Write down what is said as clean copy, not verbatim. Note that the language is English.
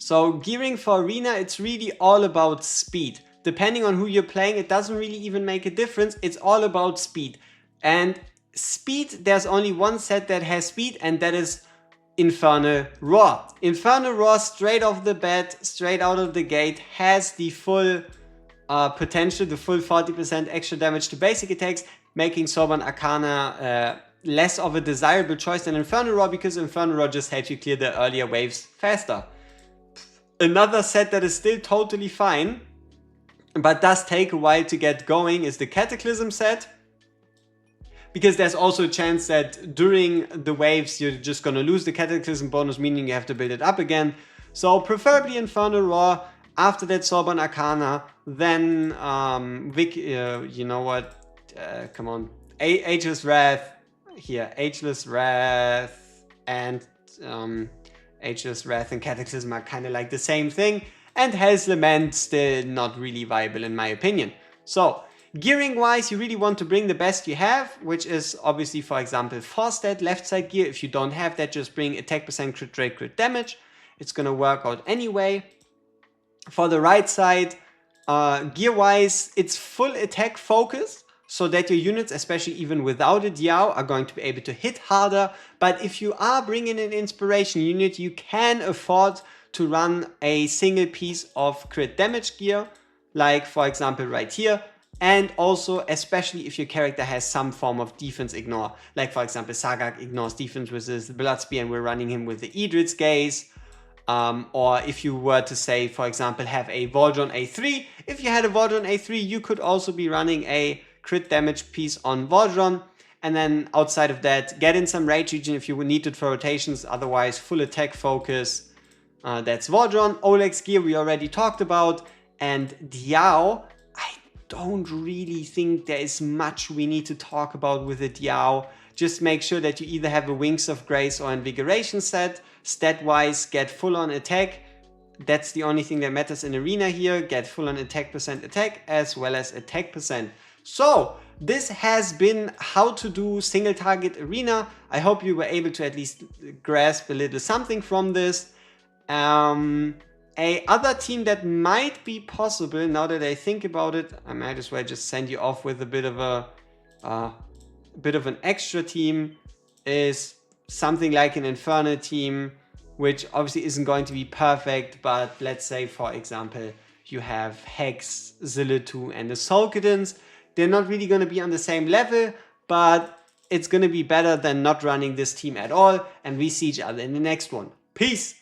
So gearing for Arena, it's really all about speed. Depending on who you're playing, it doesn't really even make a difference. It's all about speed. And speed, there's only one set that has speed, and that is Infernal Roar. Infernal Roar, straight off the bat, straight out of the gate, has the full potential, the full 40% extra damage to basic attacks, making Sorbonne Arcana less of a desirable choice than Infernal Roar, because Infernal Roar just helps you clear the earlier waves faster. Another set that is still totally fine, but does take a while to get going, is the Cataclysm set. Because there's also a chance that during the waves you're just gonna lose the Cataclysm bonus, meaning you have to build it up again. So preferably Infernal Roar, after that Sorbonne Arcana, then you know what, come on, Ageless Wrath, here, Ageless Wrath and Ageless Wrath and Cataclysm are kind of like the same thing, and Hell's Lament still not really viable in my opinion. So gearing wise, you really want to bring the best you have, which is obviously, for example, 4-stat left side gear. If you don't have that, just bring attack percent, crit rate, crit damage. It's gonna work out anyway. For the right side, gear wise, it's full attack focus, so that your units, especially even without a Diao, are going to be able to hit harder. But if you are bringing an inspiration unit, you can afford to run a single piece of crit damage gear, like for example right here. And also, especially if your character has some form of defense ignore, like for example Sagak ignores defense with his Blood Spear and we're running him with the Idrit's Gaze. Or if you were to say, for example, have a Waldron A3. If you had a Waldron A3, you could also be running a crit damage piece on Waldron. And then outside of that, get in some Rage Regen if you would need it for rotations. Otherwise, full attack focus. That's Waldron. Oleg's gear we already talked about. And Diao, I don't really think there is much we need to talk about with the Diao. Just make sure that you either have a Wings of Grace or Invigoration set. Stat-wise, get full-on attack. That's the only thing that matters in Arena here. Get full-on attack percent attack as well as attack percent. So, this has been how to do single target Arena. I hope you were able to at least grasp a little something from this. A other team that might be possible, now that I think about it, I might as well just send you off with a bit of an extra team, is something like an Infernal team, which obviously isn't going to be perfect, but let's say, for example, you have Hex, Zillitu, and the Solkadins. They're not really going to be on the same level, but it's going to be better than not running this team at all, and we see each other in the next one. Peace!